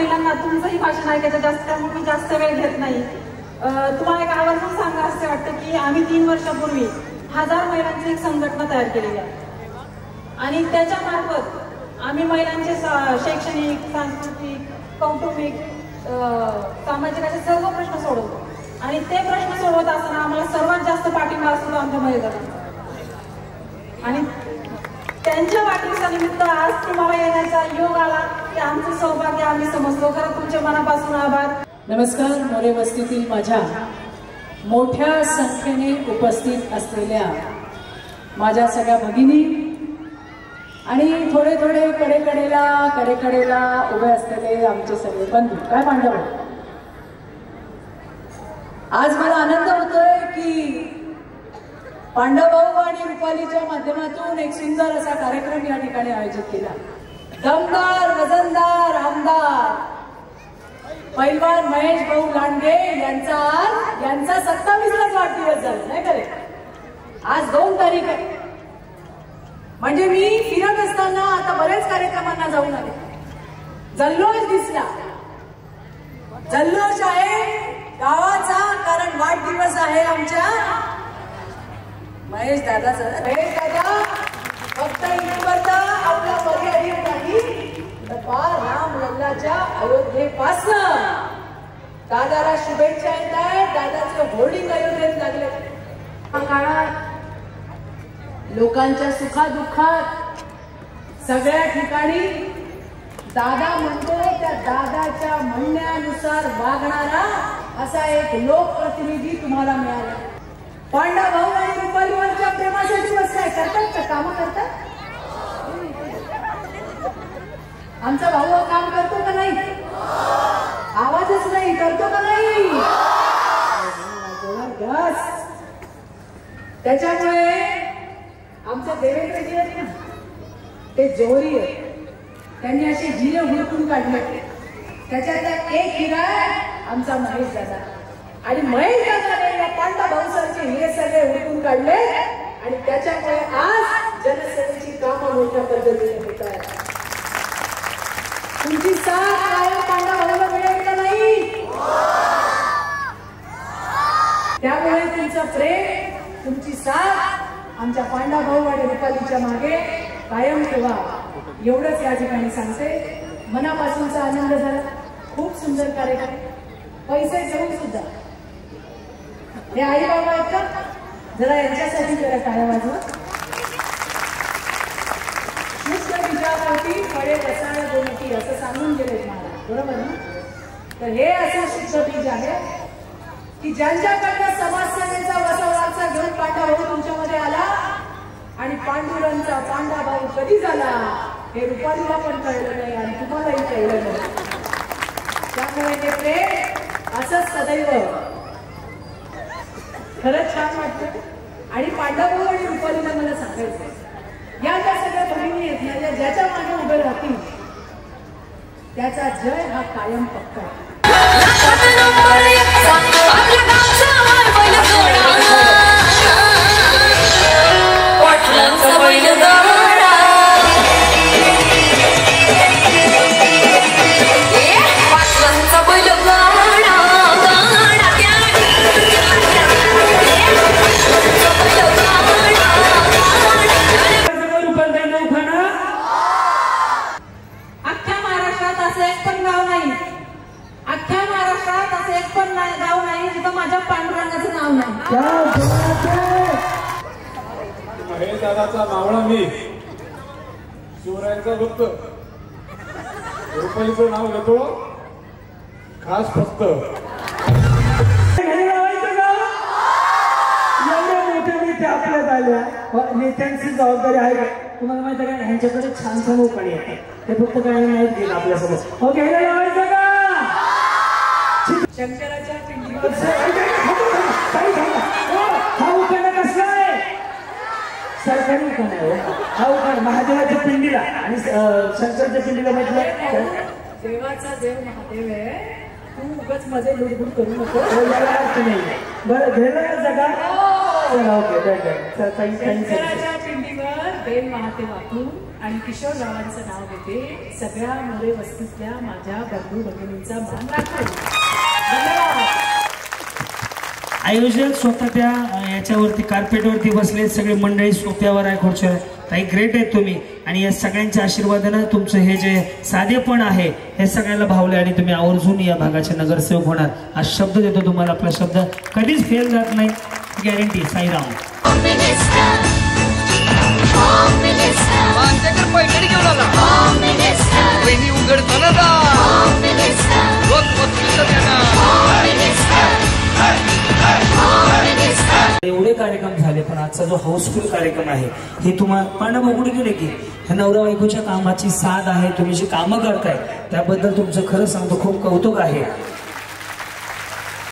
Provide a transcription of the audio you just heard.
महिलांना तुमचंही भाषण ऐकायचं जास्त, त्यामुळे मी जास्त वेळ घेत नाही. तुम्हाला एक आवर्जून सांगा असे वाटतं की आम्ही 3 वर्षापूर्वी 1000 महिलांची एक संघटना तयार केलेली आहे आणि त्याच्या मार्फत आम्ही महिलांचे शैक्षणिक, सांस्कृतिक, कौटुंबिक, सामाजिक असे सर्व प्रश्न सोडवतो आणि ते प्रश्न सोडवत असताना आम्हाला सर्वात जास्त पाठिंबा असतो आमच्या महिलांना आणि त्यांच्या वाढदिवसानिमित्त आज तुम्हाला येण्याचा योग आला की आमचं सौभाग्य आम्ही समजतो. खरं तुमचे मनापासून आभार. नमस्कार. मोरे वस्तीतील माझ्या मोठ्या संख्येने उपस्थित असलेल्या माझ्या सगळ्या भगिनी आणि थोडे थोडे कडेकडेला उभे असलेले आमचे सगळे बंधू, काय पांडव, आज मला आनंद होतोय की पांडवभाऊ आणि रुपालीच्या माध्यमातून एक सुंदर असा कार्यक्रम या ठिकाणी आयोजित केला. दमदार, वजनदार आमदार पैलवान महेश भाऊ लांडगे यांचा 27ला वाढदिवस झाला नाही करे. आज 2 तारीख आहे. म्हणजे मी फिरत असताना आता बरेच कार्यक्रमांना जाऊन आले. जल्लोष दिसला. जल्लोष आहे गावाचा, कारण वाढदिवस आहे आमच्या महेश दादाचा. महेश दादा फक्त इथपर्यंत आपल्या मर्यादित नाही, तर राम लल्लाच्या अयोध्येपासून दादाला शुभेच्छा येत आहेत. दादाचं होर्डिंग अयोध्येत लागले. काळात लोकांच्या सुखादुःखात सगळ्या ठिकाणी दादा म्हणतो त्या दादाच्या म्हणण्यानुसार वागणारा असा एक लोकप्रतिनिधी तुम्हाला मिळाला. पांडा भाऊ आणि रुपालीवरच्या प्रेमासाठी बस काय करतात का? काम करतात. आमचा भाऊ काम करतो का नाही? आवाजच नाही. करतो का नाही? त्याच्यामुळे आमचे देवेंद्रजी आहेत ना, ते जोहरी आहेत. त्यांनी असे हिरे हुडकून काढले. त्याच्यातला एक हिरा आमचा महेश दादा आणि महेश दादाने या पांडा भाऊ सारखे हिरे सगळे हुडकून काढले आणि त्याच्यामुळे आज जनसेवेची कामं मोठ्या पद्धतीने होत आहेत. तुमची साथ कायम पांडा भाऊला मिळेल का नाही? त्यामुळे तुमचं प्रेम, तुमची साथ आमच्या पांडा भाऊ आणि रुपालीच्या मागे कायम ठेवा. एवढंच या ठिकाणी सांगते. मनापासूनचा आनंद झाला. खूप सुंदर कार्यक्रम. पैसे घेऊन सुद्धा हे आई बाबा आहेत का? जरा यांच्यासाठी जरा टाळ्या वाजवा. शुद्ध बीजापोटी फळे रसाळ गोमटी असं सांगून गेले मला, बरोबर ना? तर हे असं शुद्ध बीज आहे की ज्यांच्याकडनं समाजसेवेचा वसवळाचा घेऊन पांडा भाऊ तुमच्यामध्ये आला आणि पांडुरंगचा पांडा भाऊ कधी झाला हे रुपालीला पण कळलं नाही आणि तुम्हालाही कळलं नाही. त्यामुळे ते प्रेम असंच सदैव खरंच छान वाटतं. आणि पांडा भाऊ आणि रुपालीला मला सांगायचं, या ज्या सगळ्या भगिनी आहेत ना, ज्याच्या मागे उभे राहतील त्याचा जय हा कायम पक्का. महेश दादाचा मावळा मी, शिवरायांचा भक्त, रुपालीचं नाव घेतो खास फक्त. एवढ्या मोठ्या नेते आपल्यात आल्या, नेत्यांची जबाबदारी आहे का? तुम्हाला माहिती आहे का, ह्यांच्याकडे छान छान उपाणी येतात, ते फक्त काय नाहीत घेत आपल्यासोबत. हो घ्यायला लावायचं का? शंकराच्या पिंडीवर हा उखाणा कसला आहे? सरकारी उखाणा आहे. हा उखाणा महादेवाच्या पिंडीला आणि शंकराच्या पिंडीला म्हटलं देवाचा देव महादेव आहे, तू उगाच मध्ये लुडबुड करू नको. बरं घ्यायला का जगा? ओके. शंकराच्या पिंडीवर देव महादेव वाचून आणि किशोर रावांचं नाव घेते. सगळ्या मोरे वस्तीतल्या माझ्या बंधू भगिनींचा मान राखून. धन्यवाद. आयोजक स्वतः त्या याच्यावरती कार्पेटवरती बसले, सगळे मंडळी सोप्यावर आहे, खुर्च्यावर. काही ग्रेट आहेत तुम्ही आणि या सगळ्यांच्या आशीर्वादानं तुमचं हे जे साधेपण आहे हे सगळ्यांना भावले आणि तुम्ही आवर्जून या भागाचे नगरसेवक होणार. हा शब्द देतो तुम्हाला, आपला शब्द कधीच फेल जात नाही, गॅरंटी. साईराम. एवढे कार्यक्रम झाले पण आजचा जो हाऊसफुल कार्यक्रम आहे हे तुम्हाला पांडा बघून गेले की ह्या नवरा बायकोच्या कामाची साथ आहे. तुम्ही जी कामं करताय त्याबद्दल तुमचं खरं सांगतो खूप कौतुक आहे.